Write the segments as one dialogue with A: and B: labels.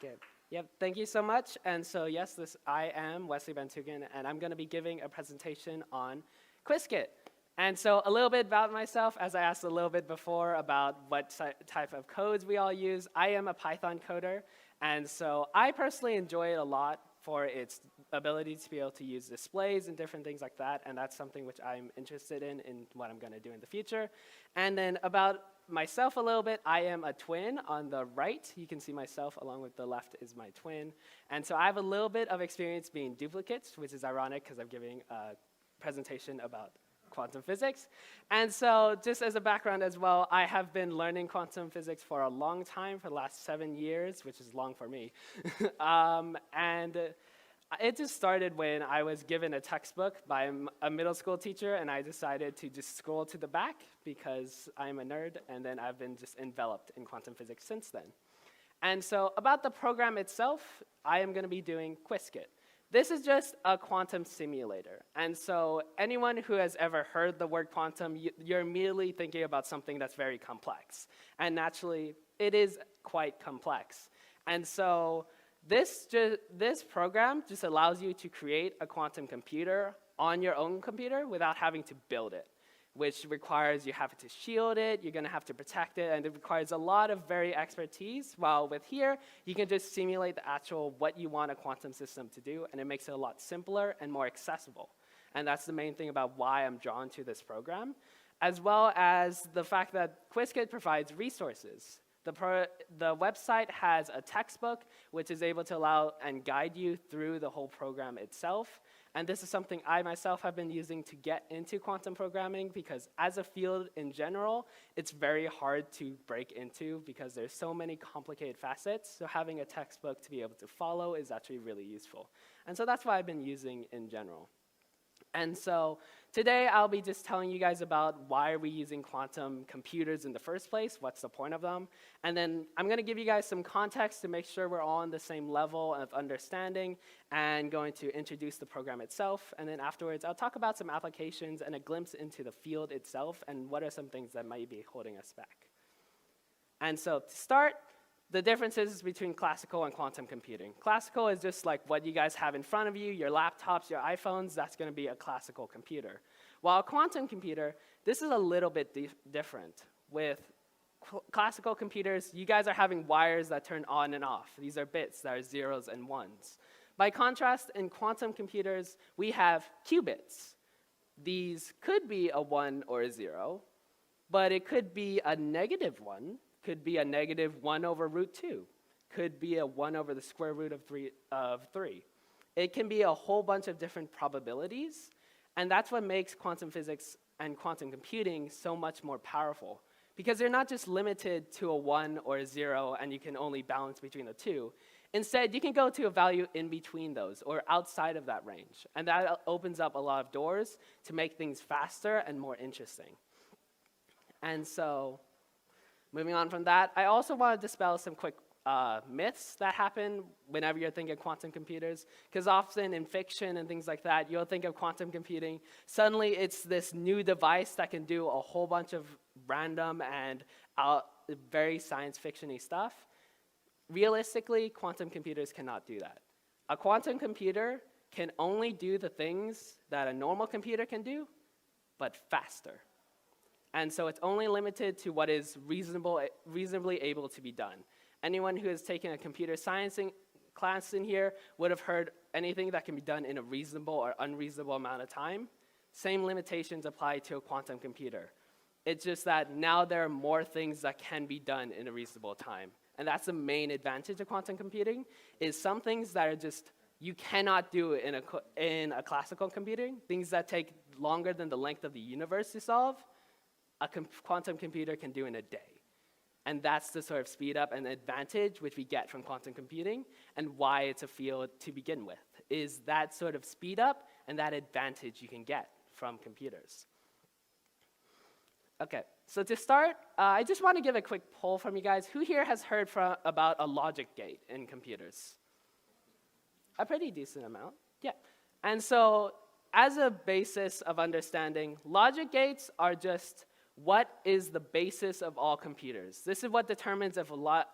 A: Okay. Yep, thank you so much. And so yes, I am Wesley Bantugan, and I'm going to be giving a presentation on Qiskit. And so a little bit about myself, as I asked a little bit before about what type of codes we all use. I am a Python coder, and so I personally enjoy it a lot for its ability to be able to use displays and different things like that, and that's something which I'm interested in what I'm going to do in the future. And then about myself a little bit, I am a twin. On the right, you can see myself, along with the left is my twin. And so I have a little bit of experience being duplicates, which is ironic because I'm giving a presentation about quantum physics. And so just as a background as well, I have been learning quantum physics for a long time, for the last 7 years, which is long for me. And it just started when I was given a textbook by a middle school teacher, and I decided to just scroll to the back because I'm a nerd, and then I've been just enveloped in quantum physics since then. And so about the program itself, I am going to be doing Qiskit. This is just a quantum simulator. And so anyone who has ever heard the word quantum, you're immediately thinking about something that's very complex. And naturally, it is quite complex. And so this program just allows you to create a quantum computer on your own computer without having to build it, which requires you have to shield it, you're going to have to protect it, and it requires a lot of very expertise. While with here, you can just simulate the actual what you want a quantum system to do, and it makes it a lot simpler and more accessible. And that's the main thing about why I'm drawn to this program, as well as the fact that Qiskit provides resources. The website has a textbook which is able to allow and guide you through the whole program itself. And this is something I myself have been using to get into quantum programming because as a field in general, it's very hard to break into because there's so many complicated facets. So having a textbook to be able to follow is actually really useful. And so that's what I've been using in general. And so today I'll be just telling you guys about why are we using quantum computers in the first place, what's the point of them, and then I'm going to give you guys some context to make sure we're all on the same level of understanding and going to introduce the program itself, and then afterwards I'll talk about some applications and a glimpse into the field itself and what are some things that might be holding us back. And so to start, the differences between classical and quantum computing. Classical is just like what you guys have in front of you, your laptops, your iPhones, that's going to be a classical computer. While a quantum computer, this is a little bit different. With classical computers, you guys are having wires that turn on and off. These are bits that are zeros and ones. By contrast, in quantum computers, we have qubits. These could be a 1 or a 0, but it could be a negative 1, could be a negative 1 over root 2, could be a 1 over the square root of 3. It can be a whole bunch of different probabilities, and that's what makes quantum physics and quantum computing so much more powerful, because they're not just limited to a 1 or a 0, and you can only balance between the two. Instead, you can go to a value in between those, or outside of that range, and that opens up a lot of doors to make things faster and more interesting. And so, moving on from that, I also want to dispel some quick myths that happen whenever you're thinking of quantum computers, because often in fiction and things like that, you'll think of quantum computing. Suddenly, it's this new device that can do a whole bunch of random and very science fiction-y stuff. Realistically, quantum computers cannot do that. A quantum computer can only do the things that a normal computer can do, but faster. And so it's only limited to what is reasonably able to be done. Anyone who has taken a computer science class in here would have heard anything that can be done in a reasonable or unreasonable amount of time. Same limitations apply to a quantum computer. It's just that now there are more things that can be done in a reasonable time. And that's the main advantage of quantum computing, is some things that are just you cannot do in a classical computing, things that take longer than the length of the universe to solve, a quantum computer can do in a day. And that's the sort of speed up and advantage which we get from quantum computing, and why it's a field to begin with, is that sort of speed up and that advantage you can get from computers. Okay, so to start, I just want to give a quick poll from you guys. Who here has heard about a logic gate in computers? A pretty decent amount, yeah. And so as a basis of understanding, logic gates are just what is the basis of all computers. This is what determines if a wire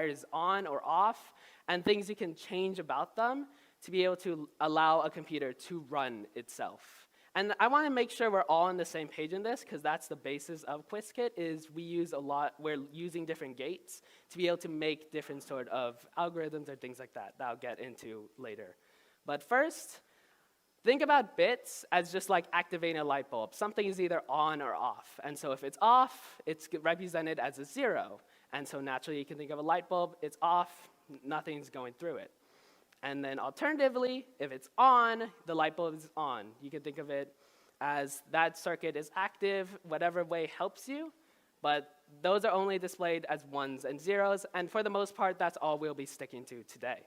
A: is on or off, and things you can change about them to be able to allow a computer to run itself. And I want to make sure we're all on the same page in this, because that's the basis of Qiskit, is we're using different gates to be able to make different sort of algorithms or things like that I'll get into later. But first, think about bits as just like activating a light bulb. Something is either on or off. And so if it's off, it's represented as a 0. And so naturally, you can think of a light bulb. It's off, nothing's going through it. And then alternatively, if it's on, the light bulb is on. You can think of it as that circuit is active, whatever way helps you. But those are only displayed as 1s and 0s. And for the most part, that's all we'll be sticking to today.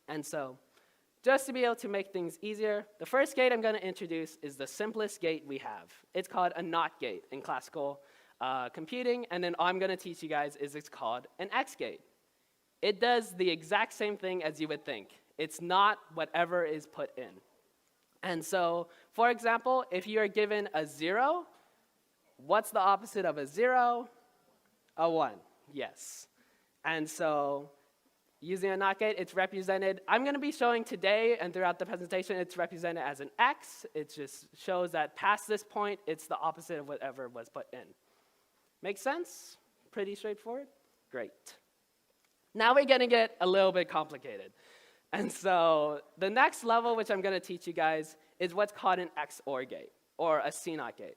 A: And so just to be able to make things easier, the first gate I'm going to introduce is the simplest gate we have. It's called a NOT gate in classical computing. And then all I'm going to teach you guys is it's called an X gate. It does the exact same thing as you would think. It's not whatever is put in. And so, for example, if you are given a 0, what's the opposite of a 0? A 1, yes. And so, using a NOT gate, it's represented, I'm going to be showing today and throughout the presentation, it's represented as an X. It just shows that past this point, it's the opposite of whatever was put in. Make sense? Pretty straightforward? Great. Now we're going to get a little bit complicated. And so the next level, which I'm going to teach you guys, is what's called an XOR gate, or a CNOT gate.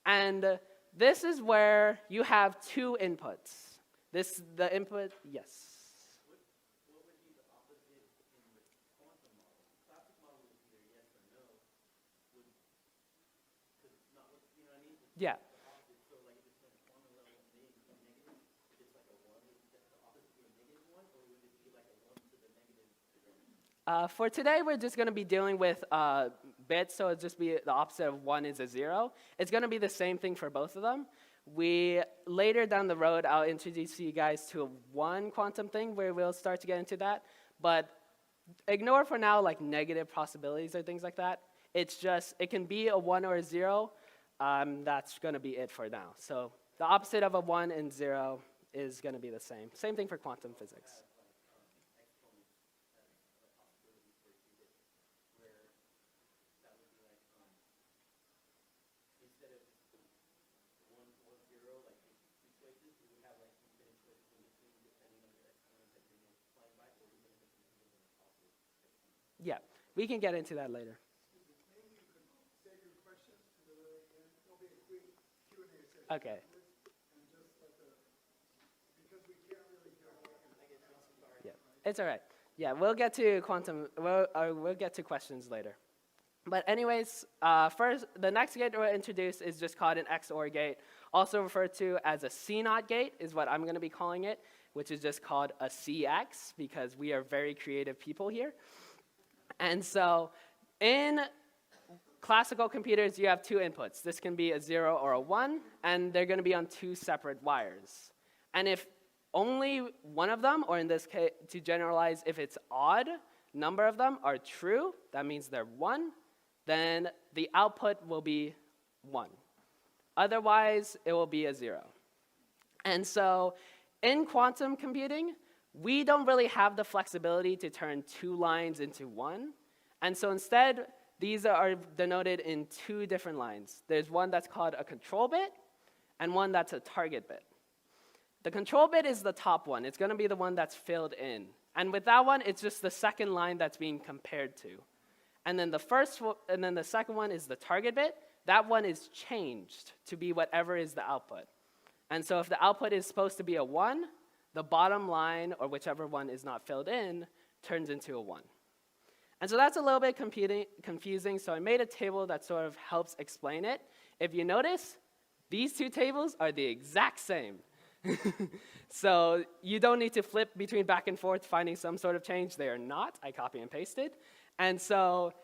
A: And this is where you have two inputs. The input, yes? What would be the opposite in the quantum model? The classic model would be either yes or no. Because it's not what, you know what I mean? Yeah. For today, we're just going to be dealing with bits, so it'll just be the opposite of 1 is a 0. It's going to be the same thing for both of them. Later down the road, I'll introduce you guys to one quantum thing where we'll start to get into that. But ignore for now like negative possibilities or things like that. It's just, it can be a 1 or a 0. That's going to be it for now. So the opposite of a 1 and 0 is going to be the same. Same thing for quantum physics. Yeah, we can get into that later.
B: Maybe you could save your questions to the very end. There'll be a quick Q&A session.
A: Okay.
B: And just because we can't really do it.
A: Yeah, it's all right. Yeah, we'll get to quantum. We'll get to questions later. But anyways, first, the next gate we'll introduce is just called an XOR gate, also referred to as a CNOT gate, is what I'm going to be calling it, which is just called a CX because we are very creative people here. And so in classical computers, you have two inputs. This can be a 0 or a 1, and they're going to be on two separate wires. And if only one of them, or in this case, to generalize, if it's odd number of them are true, that means they're 1, then the output will be 1. Otherwise, it will be a 0. And so in quantum computing, we don't really have the flexibility to turn two lines into one. And so instead, these are denoted in two different lines. There's one that's called a control bit and one that's a target bit. The control bit is the top one. It's going to be the one that's filled in. And with that one, it's just the second line that's being compared to. And then the second one is the target bit. That one is changed to be whatever is the output. And so if the output is supposed to be a 1, the bottom line, or whichever one is not filled in, turns into a 1. And so that's a little bit confusing, so I made a table that sort of helps explain it. If you notice, these two tables are the exact same. So you don't need to flip between back and forth finding some sort of change. They are not. I copy and pasted. And so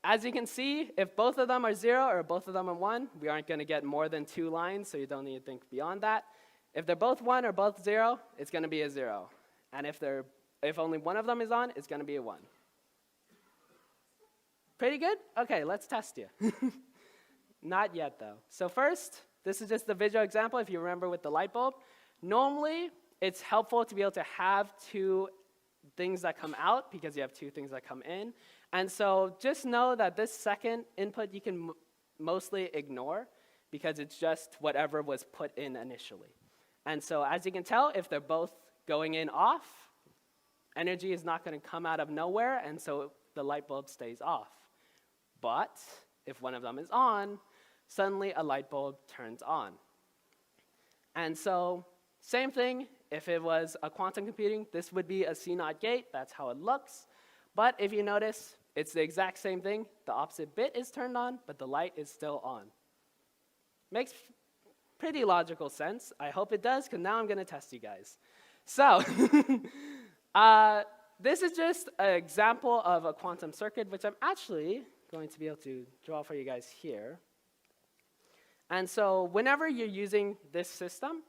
A: as you can see, if both of them are 0 or both of them are 1, we aren't going to get more than 2 lines, so you don't need to think beyond that. If they're both 1 or both 0, it's going to be a 0. And if only one of them is on, it's going to be a 1. Pretty good? Okay, let's test you. Not yet, though. So first, this is just the visual example, if you remember with the light bulb. Normally, it's helpful to be able to have two things that come out because you have two things that come in. And so just know that this second input you can mostly ignore because it's just whatever was put in initially. And so as you can tell, if they're both going in off, energy is not going to come out of nowhere, and so the light bulb stays off. But if one of them is on, suddenly a light bulb turns on. And so same thing, if it was a quantum computing, this would be a C0 gate. That's how it looks. But if you notice, it's the exact same thing. The opposite bit is turned on, but the light is still on. Makes pretty logical sense. I hope it does, because now I'm going to test you guys. So this is just an example of a quantum circuit, which I'm actually going to be able to draw for you guys here. And so whenever you're using this system,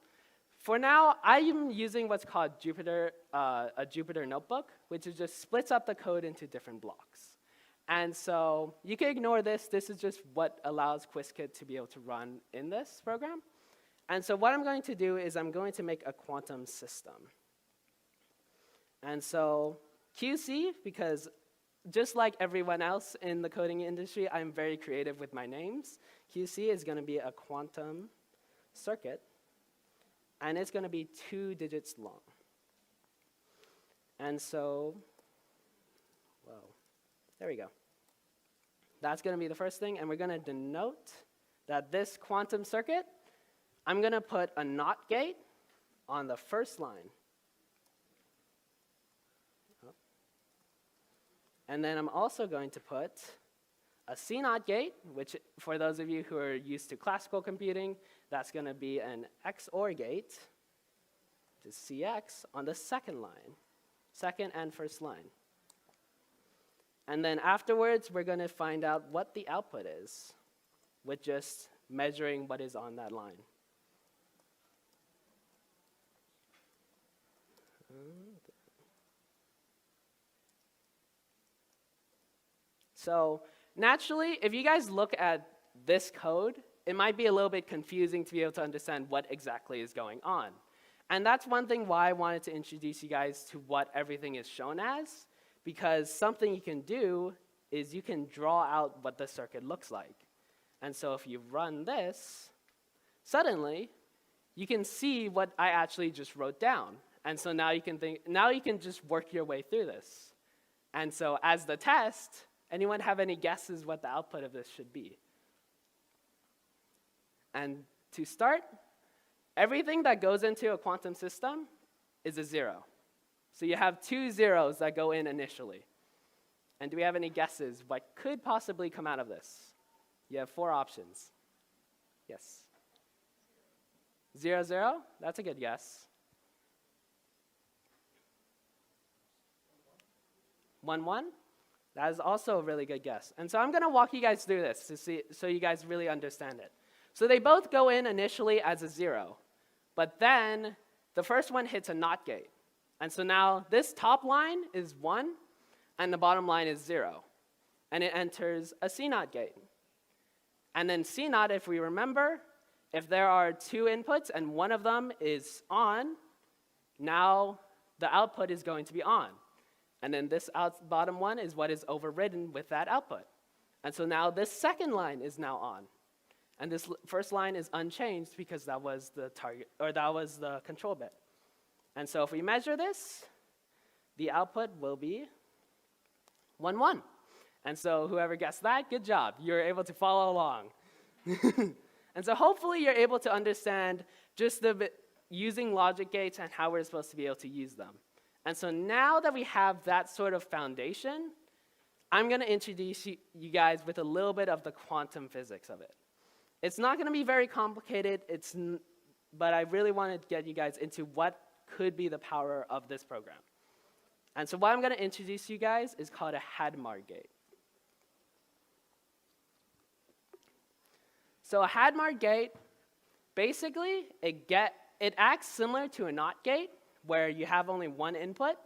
A: for now, I am using what's called a Jupyter notebook, which is just splits up the code into different blocks. And so you can ignore this. This is just what allows Qiskit to be able to run in this program. And so what I'm going to do is I'm going to make a quantum system. And so QC, because just like everyone else in the coding industry, I'm very creative with my names. QC is going to be a quantum circuit, and it's going to be 2 digits long. And so, whoa, there we go. That's going to be the first thing, and we're going to denote that this quantum circuit, I'm going to put a NOT gate on the first line. And then I'm also going to put a C0 gate, which for those of you who are used to classical computing, that's going to be an XOR gate, which is CX, on the second line, second and first line. And then afterwards, we're going to find out what the output is with just measuring what is on that line. So naturally, if you guys look at this code, it might be a little bit confusing to be able to understand what exactly is going on. And that's one thing why I wanted to introduce you guys to what everything is shown as, because something you can do is you can draw out what the circuit looks like. And so if you run this, suddenly you can see what I actually just wrote down. And so now you can just work your way through this. And so as the test, anyone have any guesses what the output of this should be? And to start, everything that goes into a quantum system is a 0. So you have 2 zeros that go in initially. And do we have any guesses what could possibly come out of this? You have 4 options. Yes? 0, 0? That's a good guess. 1, 1? That is also a really good guess. And so I'm going to walk you guys through this to see, so you guys really understand it. So they both go in initially as a 0. But then the first one hits a NOT gate. And so now this top line is 1, and the bottom line is 0. And it enters a C0 gate. And then C0, if we remember, if there are 2 inputs and one of them is on, now the output is going to be on. And then this bottom one is what is overridden with that output. And so now this second line is now on. And this first line is unchanged because that was the target, or that was the control bit. And so if we measure this, the output will be 1, 1. And so whoever guessed that, good job. You're able to follow along. And so hopefully you're able to understand just using logic gates and how we're supposed to be able to use them. And so now that we have that sort of foundation, I'm going to introduce you guys with a little bit of the quantum physics of it. It's not going to be very complicated, but I really want to get you guys into what could be the power of this program. And so what I'm going to introduce you guys is called a Hadamard gate. So a Hadamard gate, basically, it acts similar to a NOT gate, where you have only one input,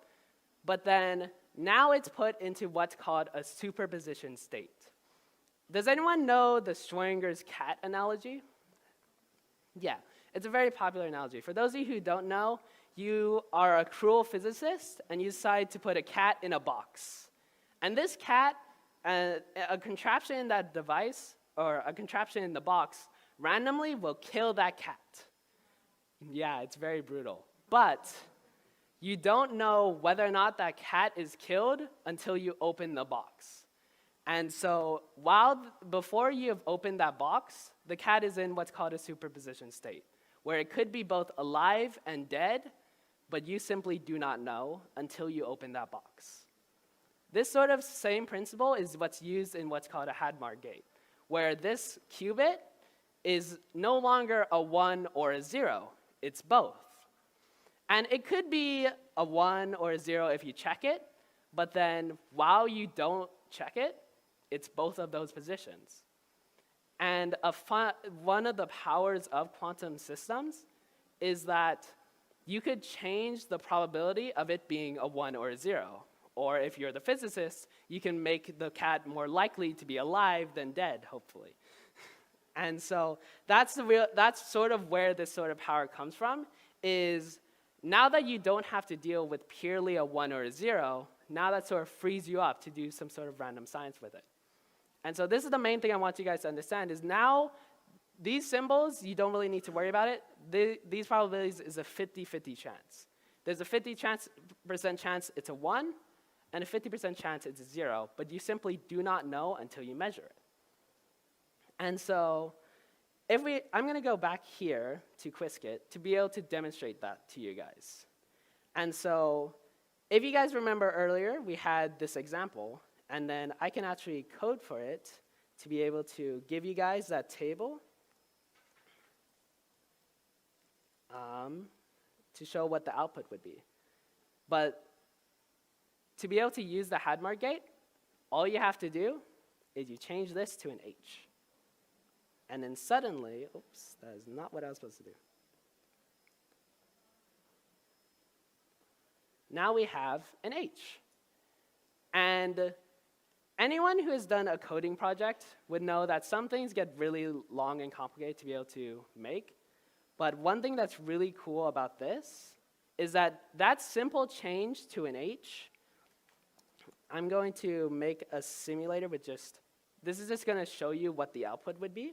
A: but then now it's put into what's called a superposition state. Does anyone know the Schrodinger's cat analogy? Yeah, it's a very popular analogy. For those of you who don't know, you are a cruel physicist, and you decide to put a cat in a box. And this cat, a contraption in that device, or a contraption in the box, randomly will kill that cat. Yeah, it's very brutal. But you don't know whether or not that cat is killed until you open the box. And so before you have opened that box, the cat is in what's called a superposition state, where it could be both alive and dead, but you simply do not know until you open that box. This sort of same principle is what's used in what's called a Hadamard gate, where this qubit is no longer a 1 or a 0, it's both. And it could be a 1 or a 0 if you check it, but then while you don't check it, it's both of those positions. And one of the powers of quantum systems is that you could change the probability of it being a 1 or a 0. Or if you're the physicist, you can make the cat more likely to be alive than dead, hopefully. And so that's sort of where this sort of power comes from, is now that you don't have to deal with purely a 1 or a 0, now that sort of frees you up to do some sort of random science with it. And so this is the main thing I want you guys to understand, is now these symbols, you don't really need to worry about it. These probabilities is a 50-50 chance. There's a 50% chance it's a 1, and a 50% chance it's a 0, but you simply do not know until you measure it. And so I'm going to go back here to Qiskit to be able to demonstrate that to you guys. And so if you guys remember earlier, we had this example, and then I can actually code for it to be able to give you guys that table to show what the output would be. But to be able to use the Hadamard gate, all you have to do is you change this to an H. And then suddenly, oops, that is not what I was supposed to do. Now we have an H. And anyone who has done a coding project would know that some things get really long and complicated to be able to make. But one thing that's really cool about this is that that simple change to an H, I'm going to make a simulator with this is just going to show you what the output would be.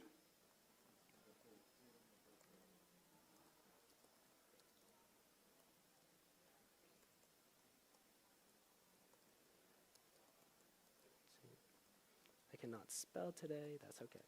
A: I cannot spell today, that's okay.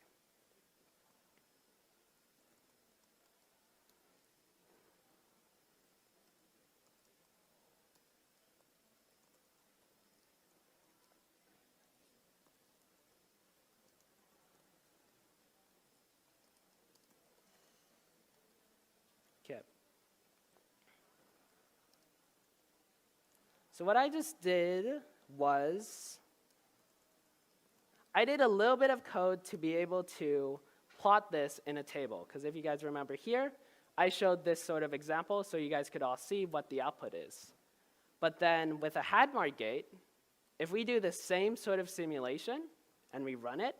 A: Okay. So what I just did was I did a little bit of code to be able to plot this in a table. Because if you guys remember here, I showed this sort of example so you guys could all see what the output is. But then with a Hadamard gate, if we do the same sort of simulation and we run it,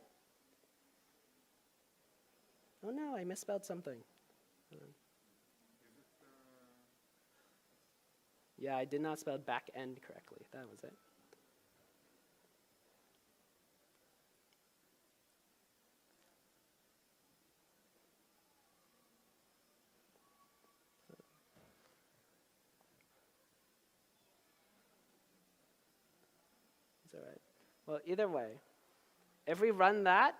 A: oh no, I misspelled something. Yeah, I did not spell back end correctly. That was it. It's all right. Well, either way, if we run that,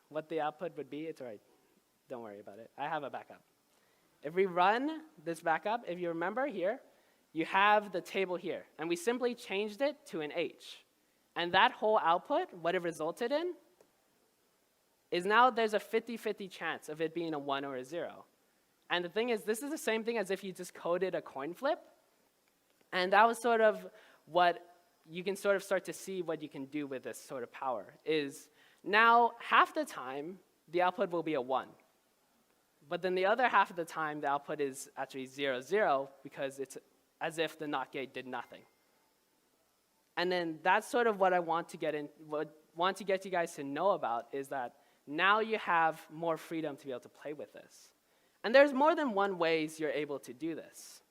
A: what the output would be, it's all right. Don't worry about it. I have a backup. If we run this backup, if you remember here, you have the table here, and we simply changed it to an H. And that whole output, what it resulted in, is now there's a 50-50 chance of it being a 1 or a 0. And the thing is, this is the same thing as if you just coded a coin flip. And that was sort of what you can sort of start to see what you can do with this sort of power, is now half the time, the output will be a 1. But then the other half of the time, the output is actually 0, 0, because it's as if the NOT gate did nothing. And then that's sort of what I want to get in, what want to get you guys to know about is that now you have more freedom to be able to play with this. And there's more than one ways you're able to do this.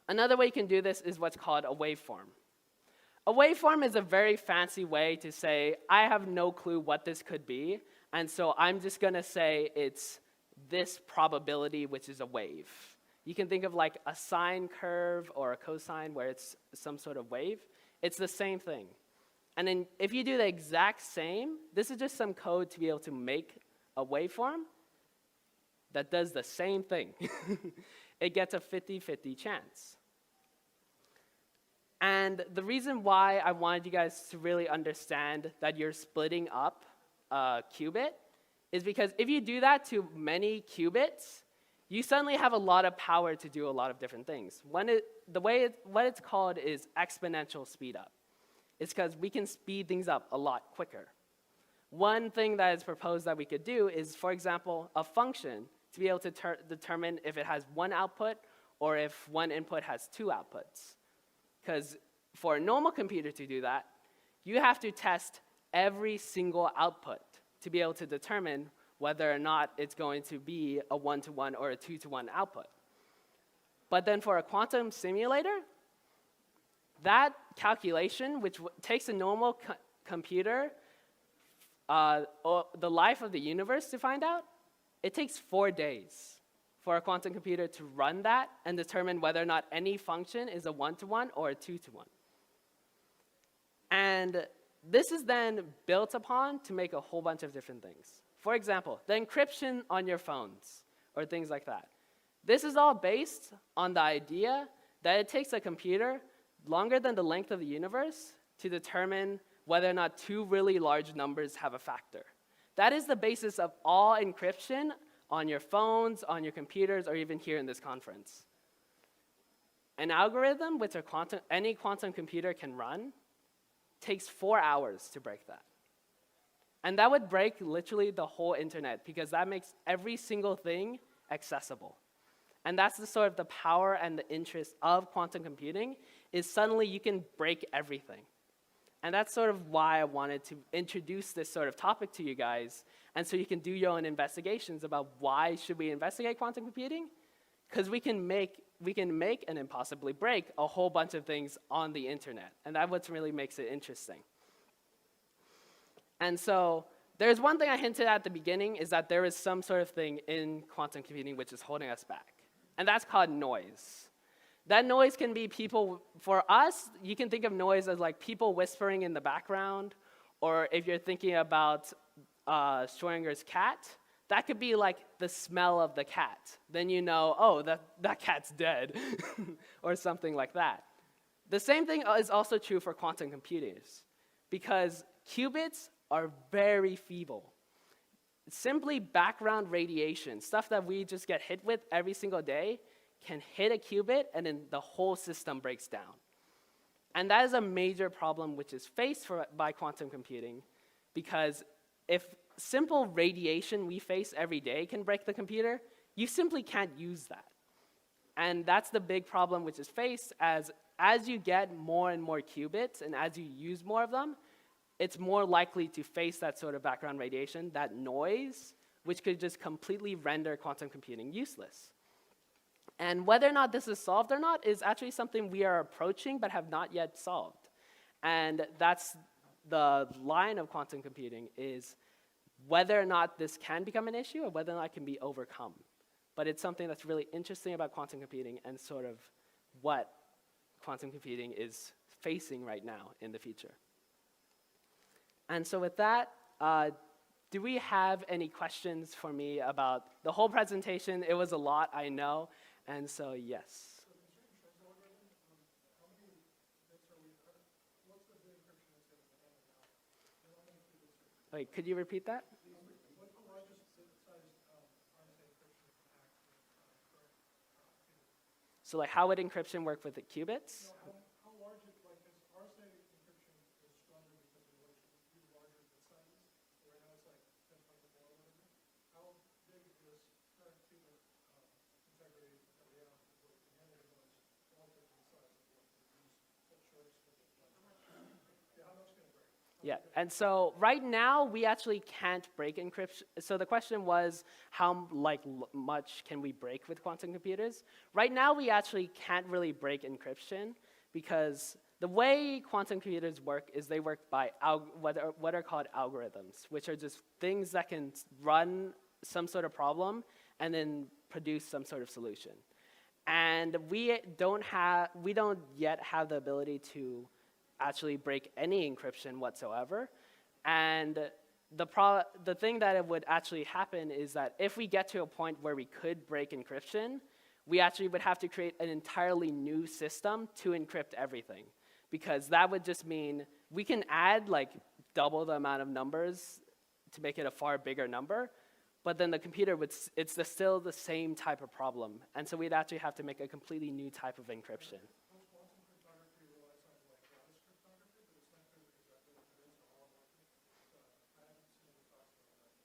A: Another way you can do this is what's called a waveform. A waveform is a very fancy way to say, I have no clue what this could be, and so I'm just going to say it's this probability, which is a wave. You can think of like a sine curve or a cosine where it's some sort of wave. It's the same thing. And then if you do the exact same, this is just some code to be able to make a waveform that does the same thing. It gets a 50-50 chance. And the reason why I wanted you guys to really understand that you're splitting up a qubit is because if you do that to many qubits, you suddenly have a lot of power to do a lot of different things. What it's called is exponential speed up. It's because we can speed things up a lot quicker. One thing that is proposed that we could do is, for example, a function to be able to determine if it has one output or if one input has two outputs. Because for a normal computer to do that, you have to test every single output to be able to determine whether or not it's going to be a 1-to-1 or a 2-to-1 output. But then for a quantum simulator, that calculation, which takes a normal computer the life of the universe to find out, it takes 4 days for a quantum computer to run that and determine whether or not any function is a 1-to-1 or a 2-to-1. And this is then built upon to make a whole bunch of different things. For example, the encryption on your phones or things like that. This is all based on the idea that it takes a computer longer than the length of the universe to determine whether or not two really large numbers have a factor. That is the basis of all encryption on your phones, on your computers, or even here in this conference. An algorithm which any quantum computer can run takes 4 hours to break that. And that would break literally the whole internet because that makes every single thing accessible. And that's the power and the interest of quantum computing is suddenly you can break everything. And that's sort of why I wanted to introduce this sort of topic to you guys, and so you can do your own investigations about why should we investigate quantum computing? Because we can make and then possibly break a whole bunch of things on the internet, and that's what really makes it interesting. And so there's one thing I hinted at the beginning is that there is some sort of thing in quantum computing which is holding us back, and that's called noise. That noise can be people, for us, you can think of noise as like people whispering in the background, or if you're thinking about Schrodinger's cat, that could be like the smell of the cat. Then you know, oh, that cat's dead, or something like that. The same thing is also true for quantum computers, because qubits are very feeble. Simply background radiation, stuff that we just get hit with every single day, can hit a qubit and then the whole system breaks down. And that is a major problem which is faced by quantum computing, because if simple radiation we face every day can break the computer, you simply can't use that. And that's the big problem which is faced as you get more and more qubits and as you use more of them, it's more likely to face that sort of background radiation, that noise, which could just completely render quantum computing useless. And whether or not this is solved or not is actually something we are approaching but have not yet solved. And that's the line of quantum computing, is whether or not this can become an issue or whether or not it can be overcome. But it's something that's really interesting about quantum computing and sort of what quantum computing is facing right now in the future. And so with that, do we have any questions for me about the whole presentation? It was a lot, I know. And so, yes. Wait, could you repeat that? So, like, how would encryption work with the qubits?
B: How large is, like, is RSA encryption is stronger because of larger bit sizes? Right now it's like 10 to the 4 or whatever. How big is current qubit integrity that we have to handle the noise relative to the size of what we use? What shortest? Yeah, how much can it break?
A: Yeah, and so right now we actually can't break encryption. So the question was how much can we break with quantum computers? Right now we actually can't really break encryption because the way quantum computers work is they work by what are called algorithms, which are just things that can run some sort of problem and then produce some sort of solution. And we don't yet have the ability to actually break any encryption whatsoever. And the thing that it would actually happen is that if we get to a point where we could break encryption, we actually would have to create an entirely new system to encrypt everything. Because that would just mean we can add like double the amount of numbers to make it a far bigger number, but then the computer it's still the same type of problem. And so we'd actually have to make a completely new type of encryption.
B: Quantum cryptography relies on like lattice cryptography, but it's not clear exactly what it is or how it works. I haven't seen any talks about that.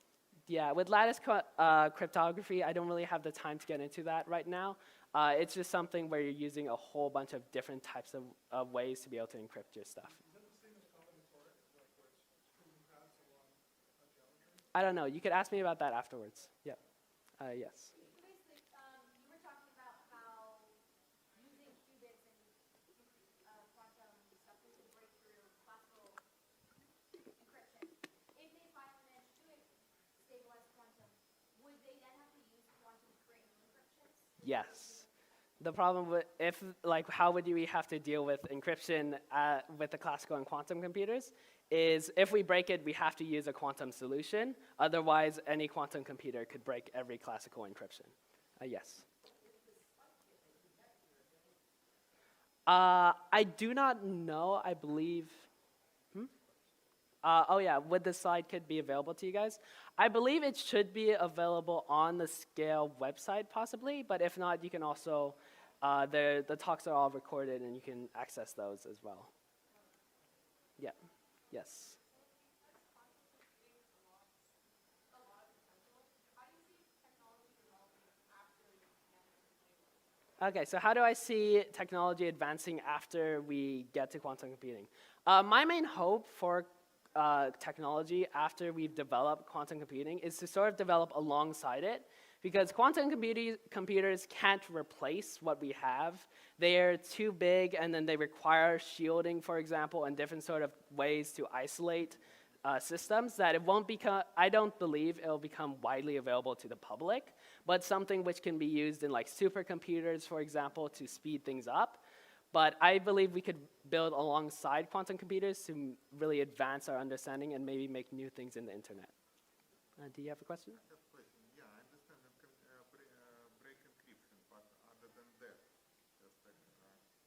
A: Yeah, with lattice cryptography, I don't really have the time to get into that right now. It's just something where you're using a whole bunch of different types of ways to be able to encrypt your stuff.
B: Is that the same as combinatoric, like where it's proving paths along geometry?
A: I don't know. You could ask me about that afterwards. Yeah. Yes.
C: So basically, you were talking about how using qubits and quantum stuff to break through classical encryption. If they finally manage to stabilize quantum, would they then have to use quantum to create new encryptions?
A: Yes. The problem with how would we have to deal with encryption with the classical and quantum computers is if we break it, we have to use a quantum solution. Otherwise, any quantum computer could break every classical encryption. Yes. I do not know. I believe. Oh yeah, would the slide kit be available to you guys? I believe it should be available on the Scale website possibly, but if not, you can also, the talks are all recorded and you can access those as well. Yeah, yes. Okay, so how do I see technology advancing after we get to quantum computing? My main hope for technology after we've developed quantum computing is to sort of develop alongside it, because quantum computers can't replace what we have. They're too big, and then they require shielding, for example, and different sort of ways to isolate systems that it won't become, I don't believe it'll become widely available to the public, but something which can be used in like supercomputers, for example, to speed things up. But I believe we could build alongside quantum computers to really advance our understanding and maybe make new things in the internet. Do you have a question?
D: I have a question. Yeah, I understand break encryption, but other than that, just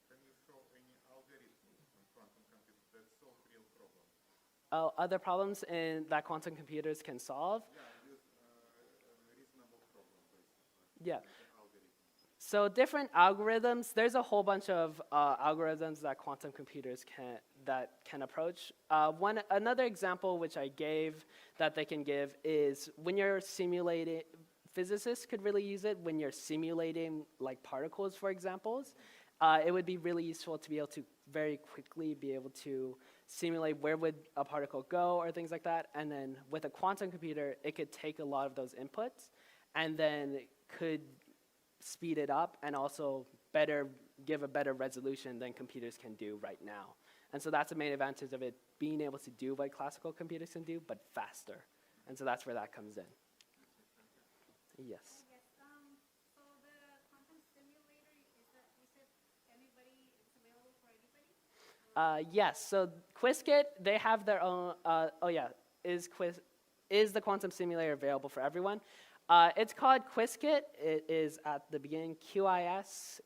D: can you show any algorithms on quantum computers that solve real problems?
A: Oh, other problems that quantum computers can solve?
D: Yeah, use reasonable problem, basically.
A: Yeah.
D: Algorithms.
A: So different algorithms, there's a whole bunch of algorithms that quantum computers can approach. Another example which I gave that they can give is when you're simulating, physicists could really use it when you're simulating like particles, for example. It would be really useful to be able to very quickly be able to simulate where would a particle go or things like that. And then with a quantum computer, it could take a lot of those inputs and then could speed it up and also give a better resolution than computers can do right now. And so that's the main advantage of it being able to do what classical computers can do, but faster. And so that's where that comes in. Yes.
C: Yes. So the quantum simulator, you said anybody, it's available for anybody?
A: Yes, so Qiskit, they have their own, is the quantum simulator available for everyone? It's called Qiskit. It is at the beginning, Qiskit.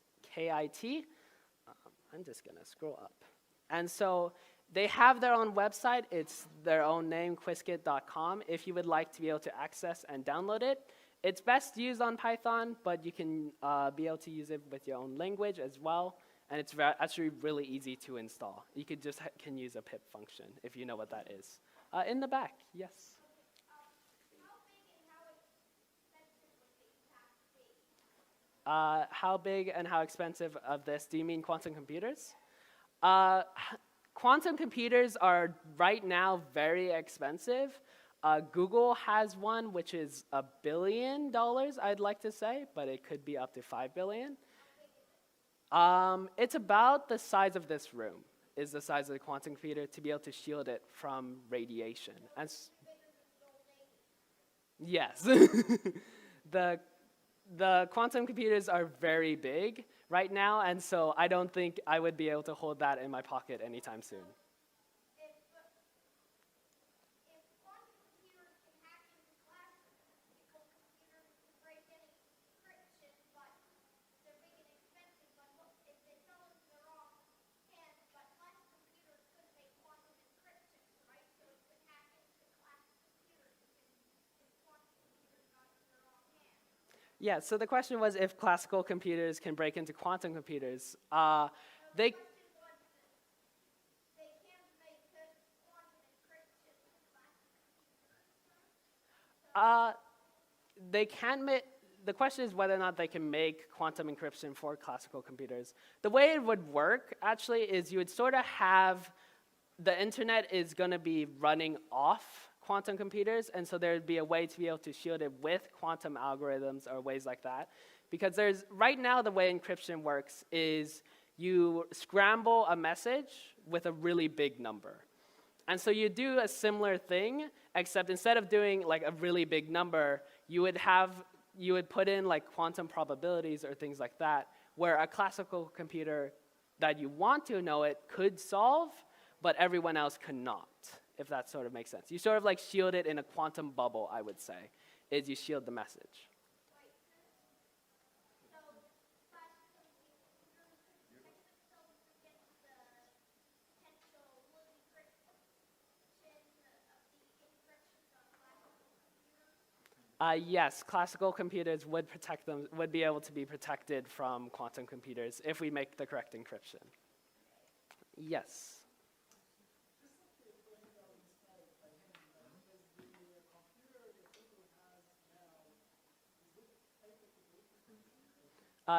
A: I'm just gonna scroll up. And so they have their own website. It's their own name, qiskit.com, if you would like to be able to access and download it. It's best used on Python, but you can be able to use it with your own language as well. And it's actually really easy to install. You could just can use a pip function if you know what that is. In the back, yes. How big and how expensive of this? Do you mean quantum computers? quantum computers are right now very expensive. Google has one which is $1 billion, I'd like to say, but it could be up to 5 billion. It's about the size of this room, is the size of the quantum computer to be able to shield it from radiation. And yes, the quantum computers are very big right now, and so I don't think I would be able to hold that in my pocket anytime soon.
C: If quantum computers can hack into classical computers to break any encryption, but they're big and expensive, but if they fell into the wrong hands, but classical computers could make quantum encryption, right? So it could hack into classical computers if quantum computers got into the wrong hands.
A: Yeah, so the question was if classical computers can break into quantum computers. They,
C: The question was that they can make good quantum encryption with classical computers.
A: they can make, the question is whether or not they can make quantum encryption for classical computers. The way it would work, actually, is you would sort of have, the internet is going to be running off quantum computers, and so there would be a way to be able to shield it with quantum algorithms or ways like that. Because there's, right now the way encryption works is you scramble a message with a really big number. And so you do a similar thing, except instead of doing like a really big number, you would put in like quantum probabilities or things like that, where a classical computer that you want to know it could solve, but everyone else could not, if that sort of makes sense. You sort of like shield it in a quantum bubble, I would say, is you shield the message.
C: So classical computers could protect themselves against the potential encryption of the encryptions on classical computers.
A: Yes, classical computers would be able to be protected from quantum computers if we make the correct encryption. Yes.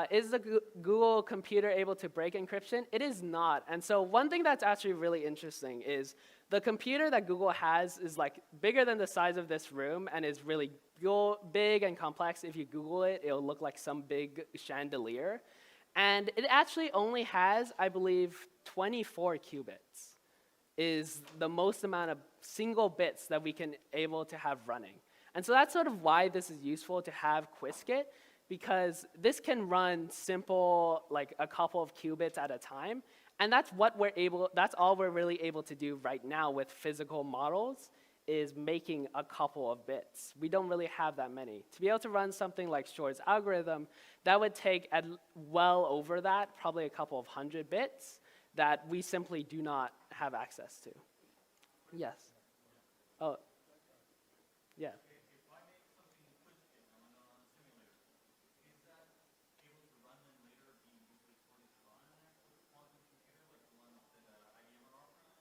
A: Is the Google computer able to break encryption? It is not. And so one thing that's actually really interesting is the computer that Google has is like bigger than the size of this room and is really big and complex. If you Google it, it'll look like some big chandelier. And it actually only has, I believe, 24 qubits is the most amount of single bits that we can able to have running. And so that's sort of why this is useful to have Qiskit, because this can run simple, like a couple of qubits at a time, and that's all we're really able to do right now with physical models, is making a couple of bits. We don't really have that many. To be able to run something like Shor's algorithm, that would take well over that, probably a couple of 100 bits, that we simply do not have access to. Yes. Oh, yeah.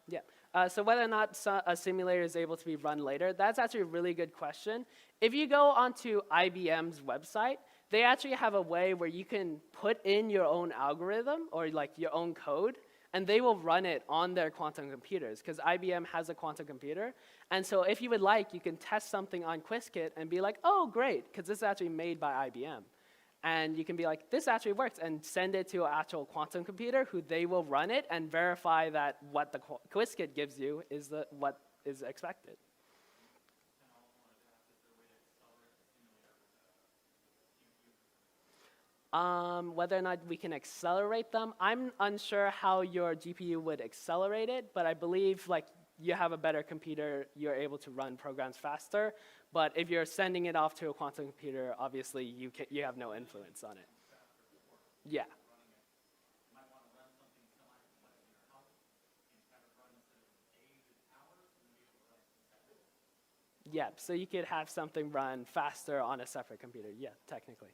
A: Yeah, so whether or not a simulator is able to be run later, that's actually a really good question. If you go onto IBM's website, they actually have a way where you can put in your own algorithm or like your own code, and they will run it on their quantum computers, because IBM has a quantum computer. And so if you would like, you can test something on Qiskit and be like, oh, great, because this is actually made by IBM. And you can be like, this actually works, and send it to an actual quantum computer who they will run it and verify that what the Qiskit gives you is what is expected. Whether or not we can accelerate them, I'm unsure how your GPU would accelerate it, but I believe like you have a better computer, you're able to run programs faster. But if you're sending it off to a quantum computer, obviously you have no influence on it. Yeah. Yeah, so you could have something run faster on a separate computer. Yeah, technically.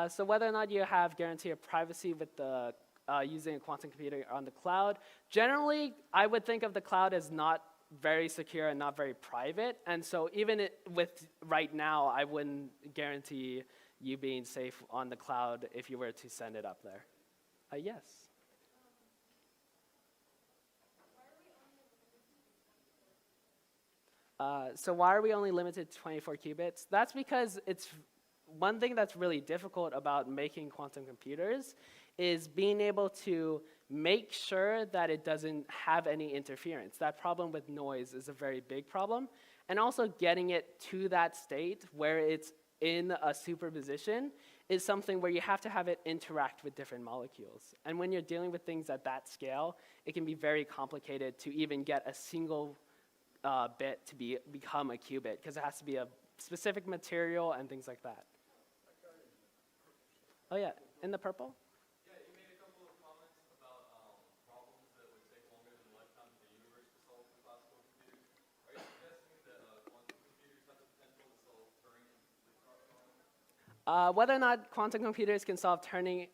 A: So whether or not you have guarantee of privacy with the using a quantum computer on the cloud, generally I would think of the cloud as not very secure and not very private. And so even with right now, I wouldn't guarantee you being safe on the cloud if you were to send it up there. Yes. So why are we only limited to 24 qubits? That's because it's one thing that's really difficult about making quantum computers is being able to make sure that it doesn't have any interference. That problem with noise is a very big problem. And also getting it to that state where it's in a superposition is something where you have to have it interact with different molecules. And when you're dealing with things at that scale, it can be very complicated to even get a single bit to become a qubit, because it has to be a specific material and things like that. Oh yeah, in the purple?
E: Yeah, you made a couple of comments about problems that would take longer than the lifetime of the universe to solve for classical computers. Are you suggesting that quantum computers have the potential to solve Turing and leapfrog problems?
A: Whether or not quantum computers can solve Turing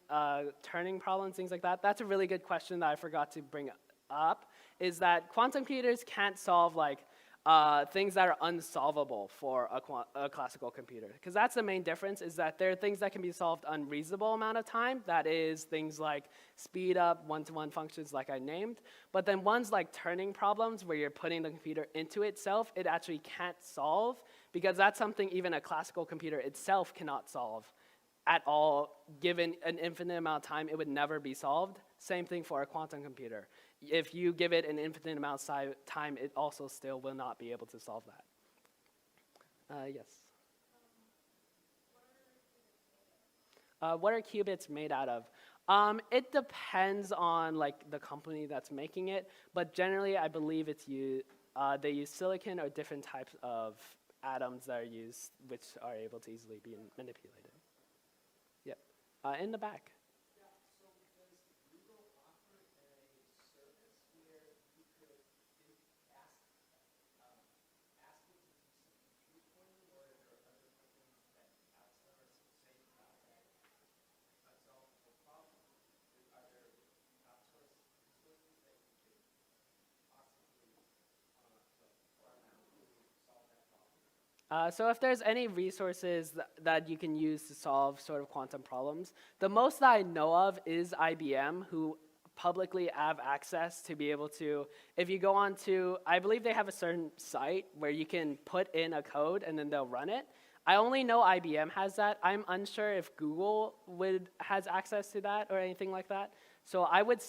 A: problems, things like that, that's a really good question that I forgot to bring up, is that quantum computers can't solve things that are unsolvable for a classical computer. Because that's the main difference, is that there are things that can be solved in unreasonable amount of time. That is things like speed up, one-to-one functions like I named. But then ones like Turing problems, where you're putting the computer into itself, it actually can't solve, because that's something even a classical computer itself cannot solve at all. Given an infinite amount of time, it would never be solved. Same thing for a quantum computer. If you give it an infinite amount of time, it also still will not be able to solve that. Yes? What are qubits made out of? It depends on the company that's making it, but generally I believe they use silicon or different types of atoms that are used, which are able to easily be manipulated. Yep. In the back. So if there's any resources that you can use to solve sort of quantum problems, the most that I know of is IBM, who publicly have access to be able to, if you go on to, I believe they have a certain site where you can put in a code and then they'll run it. I only know IBM has that. I'm unsure if Google has access to that or anything like that. So I would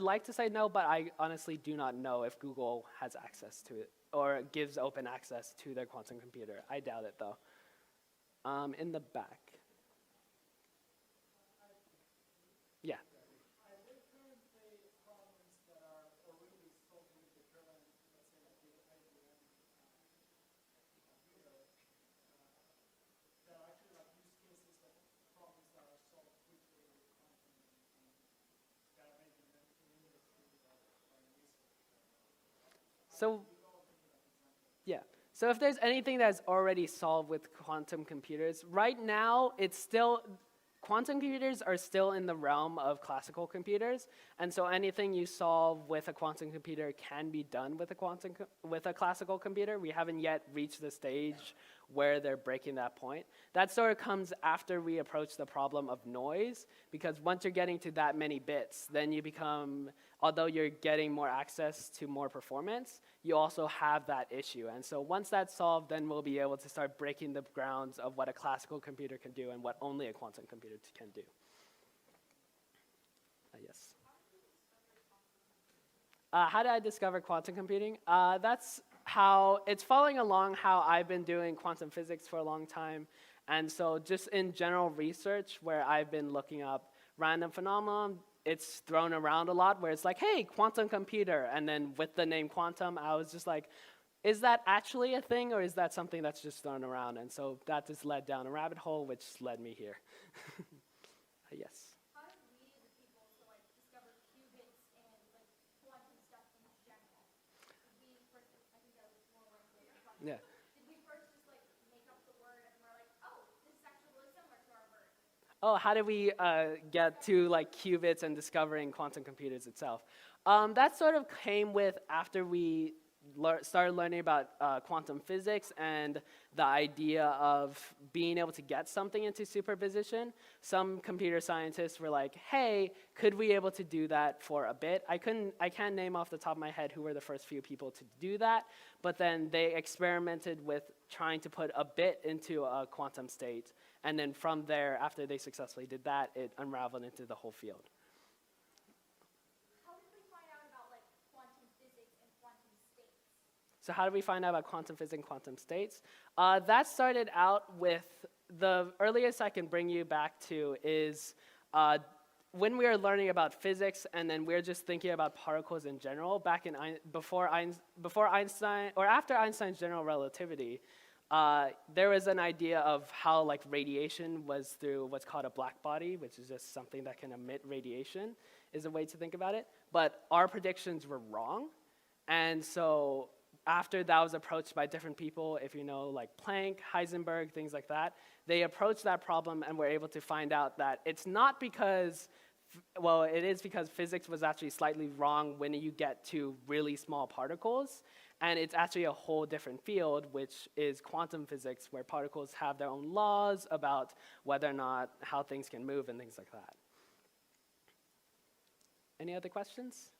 A: like to say no, but I honestly do not know if Google has access to it or gives open access to their quantum computer. I doubt it, though. In the back. Yeah. So, yeah. So if there's anything that's already solved with quantum computers, right now quantum computers are still in the realm of classical computers, and so anything you solve with a quantum computer can be done with a classical computer. We haven't yet reached the stage where they're breaking that point. That sort of comes after we approach the problem of noise, because once you're getting to that many bits, then you become, although you're getting more access to more performance, you also have that issue. And so once that's solved, then we'll be able to start breaking the grounds of what a classical computer can do and what only a quantum computer can do. Yes. How did I discover quantum computing? That's how it's following along how I've been doing quantum physics for a long time. And so just in general research where I've been looking up random phenomena, it's thrown around a lot where it's like, hey, quantum computer. And then with the name quantum, I was just like, is that actually a thing, or is that something that's just thrown around? And so that just led down a rabbit hole, which led me here. Yes.
C: How did we, the people, discover qubits and quantum stuff in general? Did we first, I think that was more like what we were talking
A: Yeah.
C: about. Did we first just make up the word and we're like, oh, this is actually really similar to our word?
A: Oh, how did we get to qubits and discovering quantum computers itself? That sort of came with after we started learning about quantum physics and the idea of being able to get something into superposition, some computer scientists were like, hey, could we able to do that for a bit? I can't name off the top of my head who were the first few people to do that, but then they experimented with trying to put a bit into a quantum state, and then from there, after they successfully did that, it unraveled into the whole field.
C: How did we find out about like quantum physics and quantum states?
A: So how do we find out about quantum physics and quantum states? That started out with, the earliest I can bring you back to is when we were learning about physics and then we were just thinking about particles in general, back in before Einstein, or after Einstein's general relativity, there was an idea of how like radiation was through what's called a black body, which is just something that can emit radiation, is a way to think about it. But our predictions were wrong, and so after that was approached by different people, if you know, like Planck, Heisenberg, things like that, they approached that problem and were able to find out that it's not because, well, it is because physics was actually slightly wrong when you get to really small particles, and it's actually a whole different field, which is quantum physics, where particles have their own laws about whether or not how things can move and things like that. Any other questions?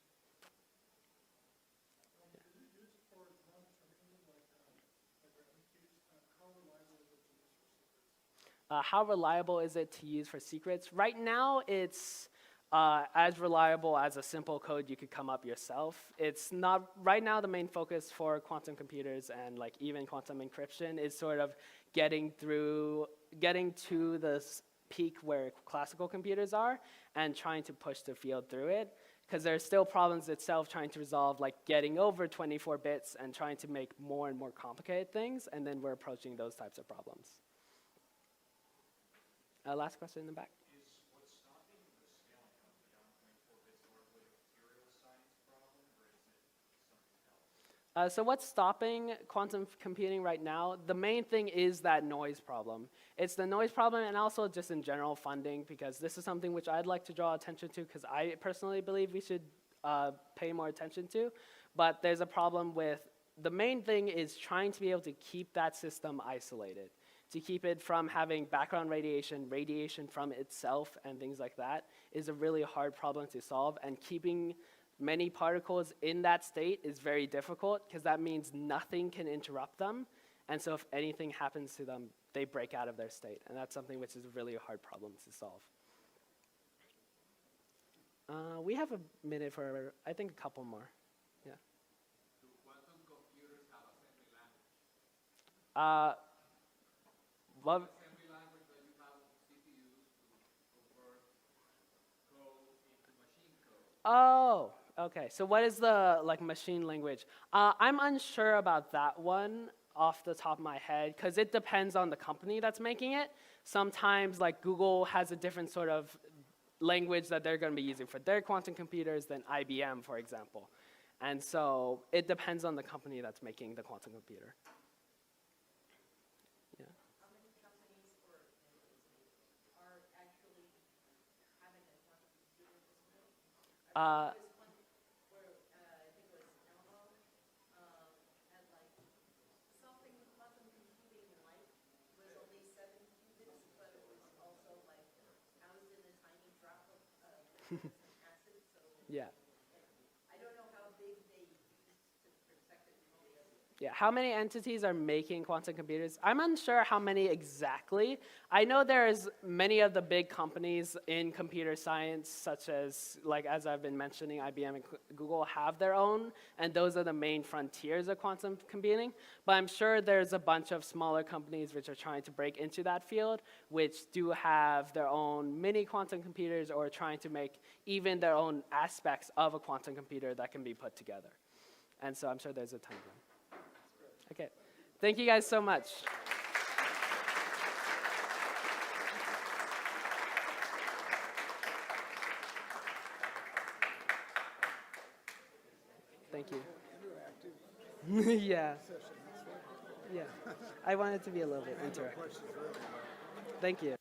A: How reliable is it to use for secrets? Right now, it's as reliable as a simple code you could come up yourself. It's not, right now the main focus for quantum computers and like even quantum encryption is sort of getting to the peak where classical computers are and trying to push the field through it. Because there's still problems itself trying to resolve, like getting over 24 bits and trying to make more and more complicated things, and then we're approaching those types of problems. Last question in the back.
F: Is what's stopping the scaling up beyond 24 bits largely a material science problem, or is it something else?
A: So what's stopping quantum computing right now? The main thing is that noise problem. It's the noise problem and also just in general funding, because this is something which I'd like to draw attention to because I personally believe we should pay more attention to. But there's a problem with, the main thing is trying to be able to keep that system isolated, to keep it from having background radiation from itself and things like that is a really hard problem to solve, and keeping many particles in that state is very difficult because that means nothing can interrupt them, and so if anything happens to them, they break out of their state, and that's something which is a really hard problem to solve. We have a minute for, I think, a couple more. Yeah.
F: Do quantum computers have assembly language?
A: Well,
F: Assembly language that you have CPUs to convert code into machine code.
A: oh, okay. So what is the like machine language? I'm unsure about that one off the top of my head because it depends on the company that's making it. Sometimes like Google has a different sort of language that they're going to be using for their quantum computers than IBM, for example. And so it depends on the company that's making the quantum computer. Yeah.
G: How many companies or entities are actually having a quantum computer at this point?
A: Uh,
G: I think it was Elmo had like something quantum computing like was only 7 qubits, but it was also like housed in a tiny drop of acid. So
A: yeah.
G: I don't know how big they use to protect it from the other.
A: Yeah, how many entities are making quantum computers? I'm unsure how many exactly. I know there's many of the big companies in computer science, such as, like as I've been mentioning, IBM and Google have their own, and those are the main frontiers of quantum computing. But I'm sure there's a bunch of smaller companies which are trying to break into that field, which do have their own mini quantum computers or trying to make even their own aspects of a quantum computer that can be put together. And so I'm sure there's a ton of them. Okay, thank you guys so much. Thank you. Yeah. Yeah. I want it to be a little bit interactive. Thank you.